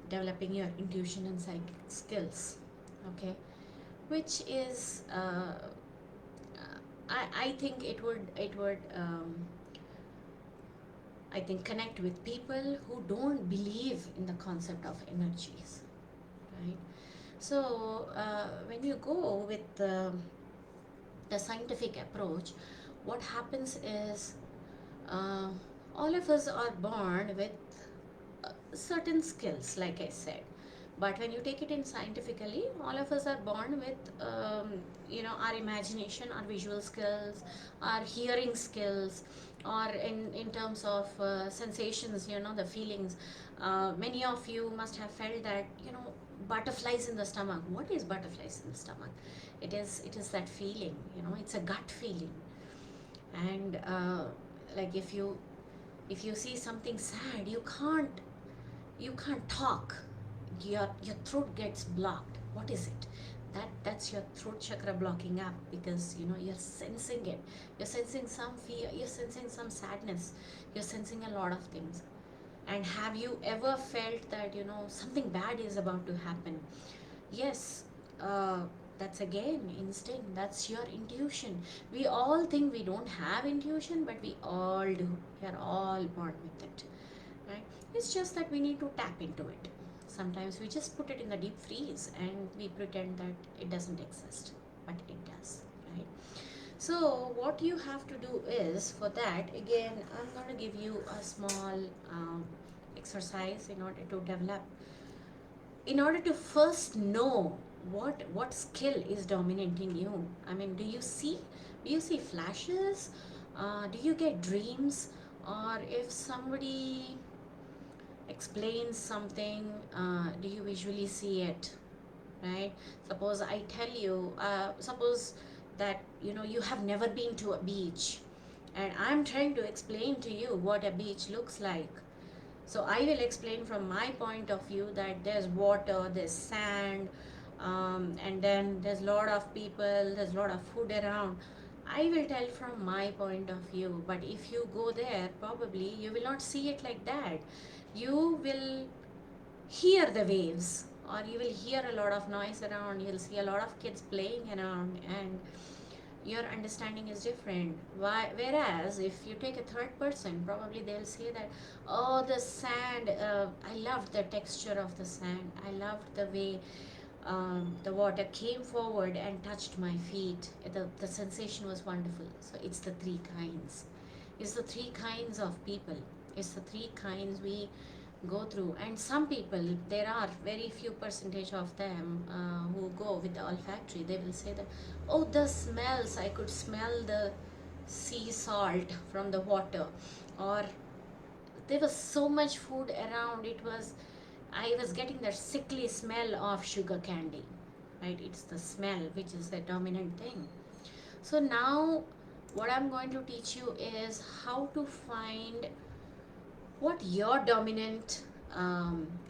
developing your intuition and psychic skills. Okay, which is I think it would I think connect with people who don't believe in the concept of energies, right? So when you go with the scientific approach, what happens is uh, all of us are born with certain skills, like I said. But when you take it in scientifically, all of us are born with, our imagination, our visual skills, our hearing skills, or in terms of sensations, the feelings. Many of you must have felt that, butterflies in the stomach. What is butterflies in the stomach? It is that feeling, it's a gut feeling. And like if you see something sad, you can't talk. Your throat gets blocked. What is it? That's your throat chakra blocking up, because you're sensing it. You're sensing some fear, you're sensing some sadness, you're sensing a lot of things. And have you ever felt that, something bad is about to happen? Yes, uh, that's again instinct. That's your intuition. We all think we don't have intuition, but we all do. We are all born with it, right? It's just that we need to tap into it. Sometimes we just put it in the deep freeze and we pretend that it doesn't exist, but it does, right? So, what you have to do is, for that, again, I'm going to give you a small exercise in order to develop, in order to first know what skill is dominating you. I mean, do you see flashes? Do you get dreams? Or if somebody explains something, do you visually see it, right? Suppose I tell you, suppose that you have never been to a beach, and I'm trying to explain to you what a beach looks like. So I will explain from my point of view that there's water, there's sand, and then there's a lot of people, there's a lot of food around. I will tell from my point of view, but if you go there, probably you will not see it like that. You will hear the waves, or you will hear a lot of noise around, you'll see a lot of kids playing around, and your understanding is different. Whereas if you take a third person, probably they'll say that, oh, the sand, I loved the texture of the sand, I loved the way the water came forward and touched my feet. The sensation was wonderful. So it's the three kinds. It's the three kinds of people. It's the three kinds we go through. And some people, there are very few percentage of them who go with the olfactory. They will say that, oh, the smells, I could smell the sea salt from the water, or there was so much food around, I was getting that sickly smell of sugar candy, right? It's the smell which is the dominant thing. So now what I'm going to teach you is how to find what your dominant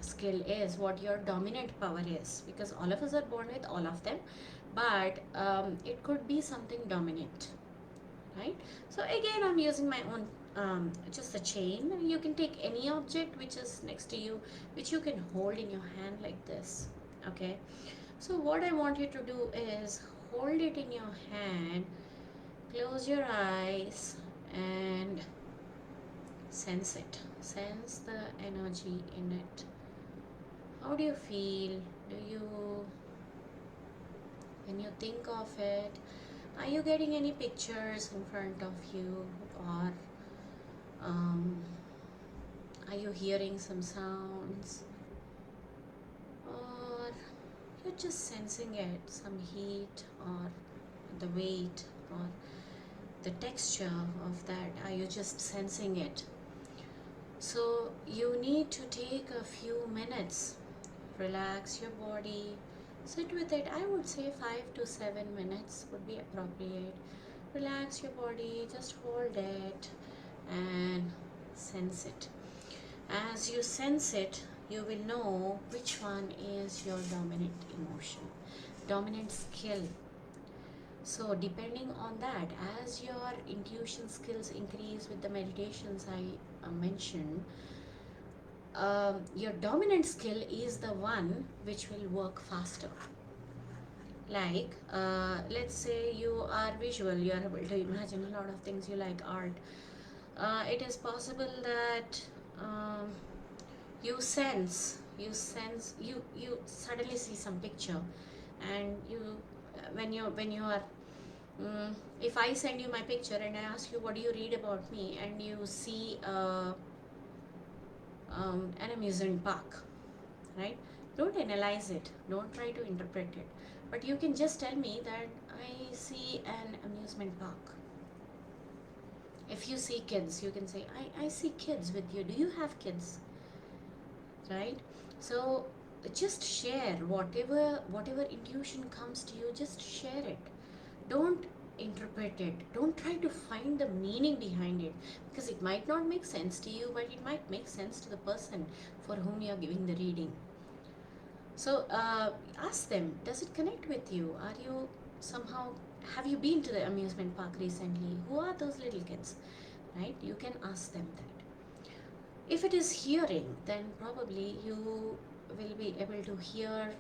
skill is, what your dominant power is, because all of us are born with all of them, but it could be something dominant, right? So again, I'm using my own, just a chain. You can take any object which is next to you, which you can hold in your hand like this, okay? So what I want you to do is hold it in your hand, close your eyes, and sense it. Sense the energy in it. How do you feel? Do you, when you think of it, are you getting any pictures in front of you, or um, are you hearing some sounds, or you're just sensing it, some heat, or the weight, or the texture of that? Are you just sensing it? So you need to take a few minutes, relax your body, sit with it. I would say 5 to 7 minutes would be appropriate. Relax your body, just hold it and sense it. As you sense it, you will know which one is your dominant emotion, dominant skill. So depending on that, as your intuition skills increase with the meditations I mentioned, your dominant skill is the one which will work faster. Like, let's say you are visual, you are able to imagine a lot of things, you like art. It is possible that you suddenly see some picture, and when you are, if I send you my picture and I ask you what do you read about me, and you see an amusement park, right? Don't analyze it, don't try to interpret it, but you can just tell me that I see an amusement park. If you see kids, you can say, I see kids with you. Do you have kids? Right? So just share whatever intuition comes to you, just share it. Don't interpret it. Don't try to find the meaning behind it, because it might not make sense to you, but it might make sense to the person for whom you are giving the reading. So ask them, does it connect with you? Are you somehow, have you been to the amusement park recently? Who are those little kids? Right? You can ask them that. If it is hearing, then probably you will be able to hear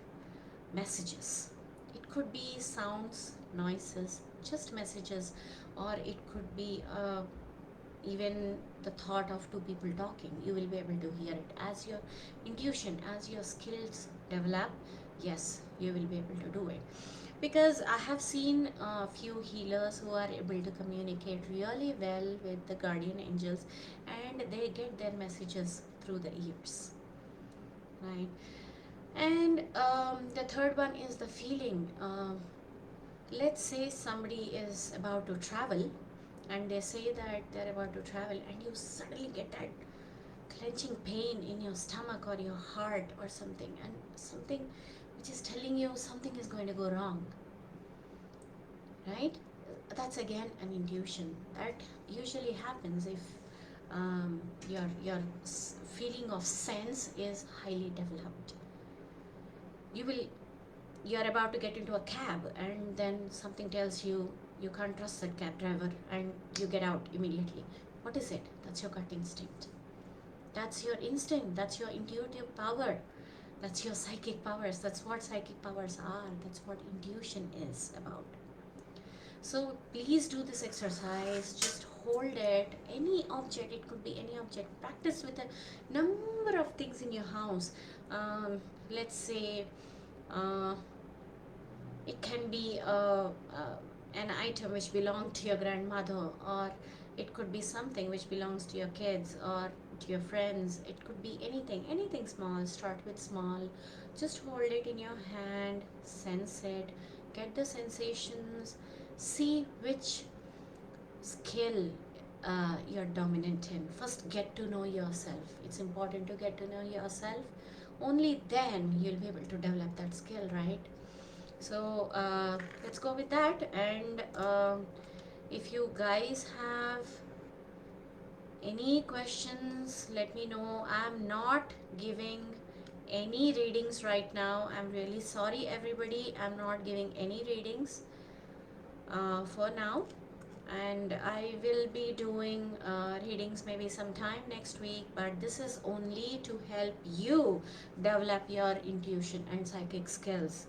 messages. It could be sounds, noises, just messages, or it could be even the thought of two people talking. You will be able to hear it. As your intuition, as your skills develop, yes, you will be able to do it. Because I have seen a few healers who are able to communicate really well with the guardian angels, and they get their messages through the ears, right? And the third one is the feeling. Let's say somebody is about to travel, and they say that they're about to travel, and you suddenly get that clenching pain in your stomach or your heart or something, and something which is telling you something is going to go wrong, right? That's again an intuition that usually happens if your feeling of sense is highly developed. You will you're about to get into a cab, and then something tells you you can't trust that cab driver, and you get out immediately. What is it? That's your gut instinct. That's your instinct. That's your intuitive power. That's your psychic powers. That's what psychic powers are. That's what intuition is about. So please do this exercise. Just hold it. Any object, it could be any object. Practice with a number of things in your house. Let's say uh, it can be an item which belonged to your grandmother, or it could be something which belongs to your kids or to your friends. It could be anything small. Start with small. Just hold it in your hand, sense it, get the sensations, see which skill you're dominant in. First, get to know yourself. It's important to get to know yourself. Only then you'll be able to develop that skill, right? So let's go with that. And if you guys have any questions, let me know. I'm not giving any readings right now. I'm really sorry, everybody. I'm not giving any readings for now. And I will be doing readings maybe sometime next week, but this is only to help you develop your intuition and psychic skills.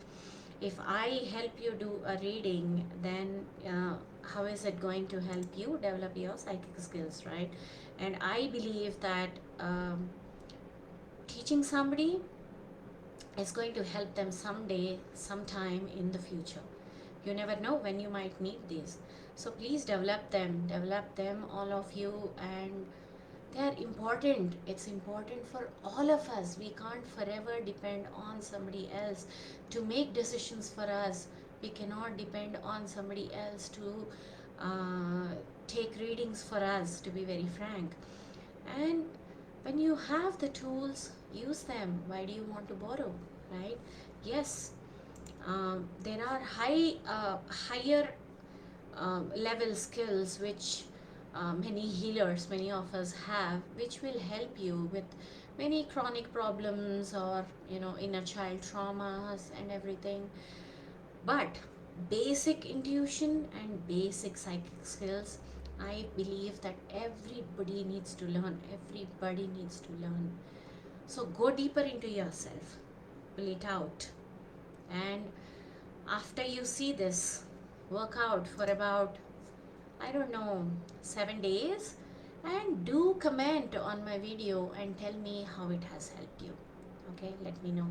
If I help you do a reading, then how is it going to help you develop your psychic skills, right? And I believe that teaching somebody is going to help them someday, sometime in the future. You never know when you might need these. So please develop them, all of you, and they are important. It's important for all of us. We can't forever depend on somebody else to make decisions for us. We cannot depend on somebody else to take readings for us, to be very frank. And when you have the tools, use them. Why do you want to borrow, right? Yes, there are higher level skills which many healers, many of us have, which will help you with many chronic problems, or inner child traumas and everything. But basic intuition and basic psychic skills, I believe that everybody needs to learn. Everybody needs to learn. So go deeper into yourself, pull it out, and after you see this, work out for about, I don't know, 7 days, and do comment on my video and tell me how it has helped you. Okay, let me know.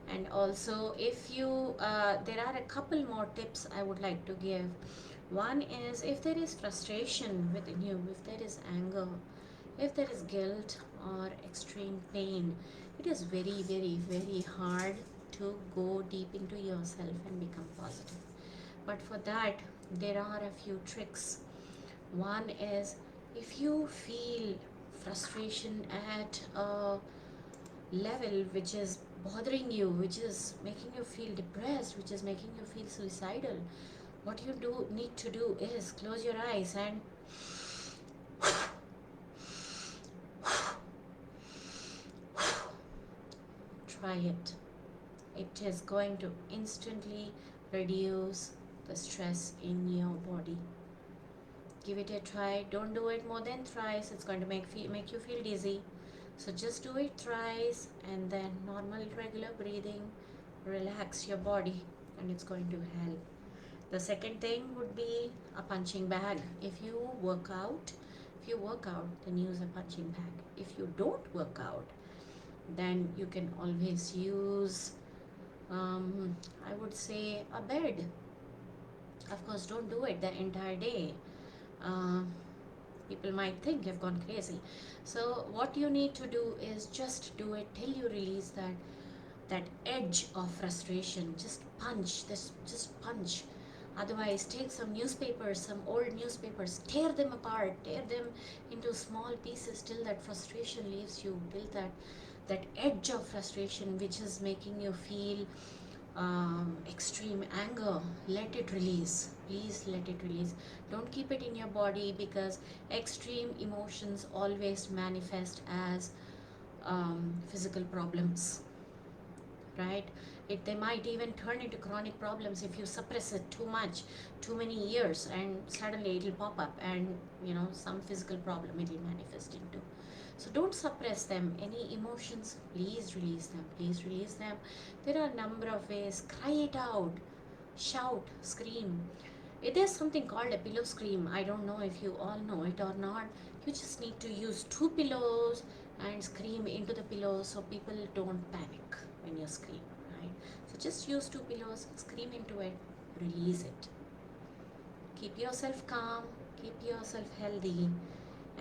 And also, if you there are a couple more tips I would like to give. One is, if there is frustration within you, if there is anger, if there is guilt or extreme pain, it is very, very, very hard to go deep into yourself and become positive. But for that, there are a few tricks. One is, if you feel frustration at a level which is bothering you, which is making you feel depressed, which is making you feel suicidal, what you need to do is close your eyes and try it. It is going to instantly reduce the stress in your body. Give it a try. Don't do it more than thrice. It's going to make you feel dizzy. So just do it thrice, and then normal regular breathing, relax your body, and it's going to help. The second thing would be a punching bag. If you work out, then use a punching bag. If you don't work out, then you can always use, I would say, a bed. Of course, don't do it the entire day. Uh, People might think you've gone crazy. So what you need to do is just do it till you release that edge of frustration. Just punch this, just punch. Otherwise, take some newspapers, some old newspapers, tear them apart, tear them into small pieces till that frustration leaves you, till that edge of frustration which is making you feel extreme anger. Let it release. Please let it release. Don't keep it in your body, because extreme emotions always manifest as physical problems, right? They might even turn into chronic problems if you suppress it too much, too many years, and suddenly it'll pop up, and some physical problem it will manifest into. So don't suppress them. Any emotions, please release them. Please release them. There are a number of ways. Cry it out, shout, scream. There's something called a pillow scream. I don't know if you all know it or not. You just need to use 2 pillows and scream into the pillow so people don't panic when you scream, right? So just use 2 pillows, scream into it, release it. Keep yourself calm, keep yourself healthy,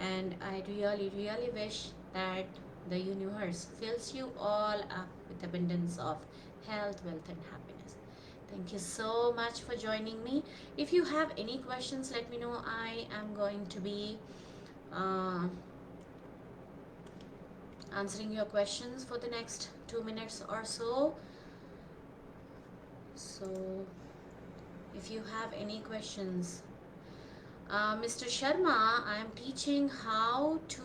and I really, really wish that the universe fills you all up with abundance of health, wealth, and happiness. Thank you so much for joining me. If you have any questions, let me know. I am going to be answering your questions for the next 2 minutes or so. So if you have any questions, Mr. Sharma, I am teaching how to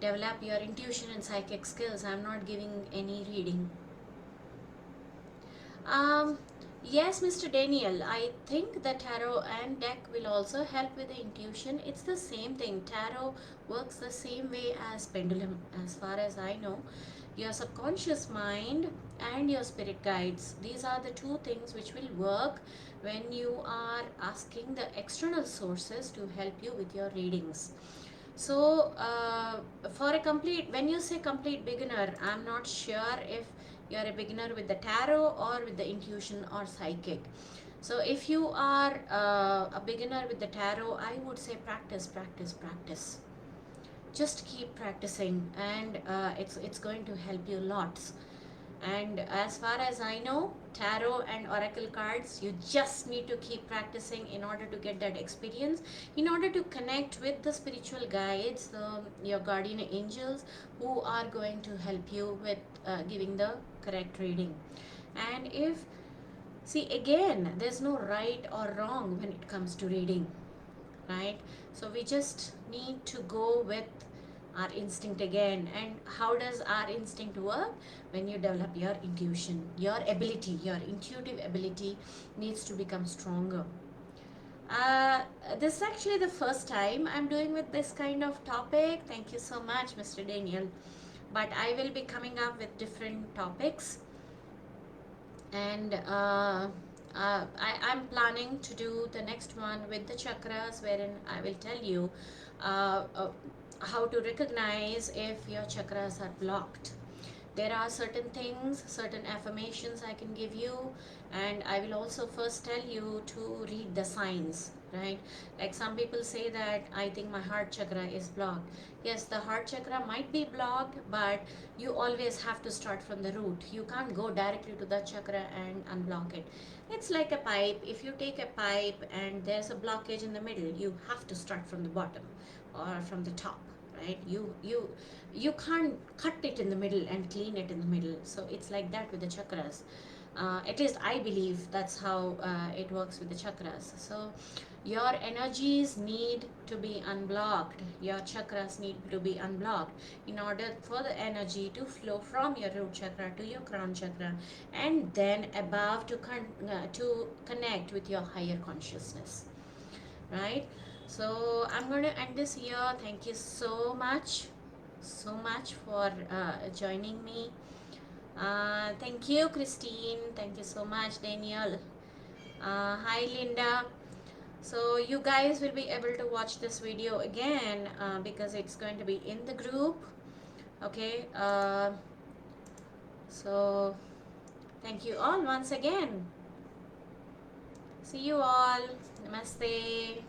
develop your intuition and psychic skills. I'm not giving any reading. Yes, Mr. Daniel, I think the tarot and deck will also help with the intuition. It's the same thing. Tarot works the same way as pendulum, as far as I know. Your subconscious mind and your spirit guides, these are the two things which will work when you are asking the external sources to help you with your readings. So when you say complete beginner, I'm not sure if you're a beginner with the tarot or with the intuition or psychic. So if you are a beginner with the tarot, I would say practice, practice, practice. Just keep practicing, and it's going to help you lots. And as far as I know, tarot and oracle cards, you just need to keep practicing in order to get that experience, in order to connect with the spiritual guides, your guardian angels, who are going to help you with giving the correct reading. And see, again, there's no right or wrong when it comes to reading, right? So we just need to go with our instinct again. And how does our instinct work? When you develop your intuition, your ability, your intuitive ability needs to become stronger. This is actually the first time I'm doing with this kind of topic. Thank you so much, Mr. Daniel. But I will be coming up with different topics, and I'm planning to do the next one with the chakras, wherein I will tell you how to recognize if your chakras are blocked. There are certain things, certain affirmations I can give you, and I will also first tell you to read the signs, right? Like some people say that I think my heart chakra is blocked. Yes, the heart chakra might be blocked, but you always have to start from the root. You can't go directly to the chakra and unblock it. It's like a pipe. If you take a pipe and there's a blockage in the middle, you have to start from the bottom or from the top, right? You can't cut it in the middle and clean it in the middle. So it's like that with the chakras. At least I believe that's how it works with the chakras. So your energies need to be unblocked. Your chakras need to be unblocked in order for the energy to flow from your root chakra to your crown chakra, and then above to connect with your higher consciousness, right? So I'm going to end this here. Thank you so much for joining me. Thank you, Christine. Thank you so much, Daniel. Hi, Linda. So you guys will be able to watch this video again because it's going to be in the group. Okay. So thank you all once again. See you all. Namaste.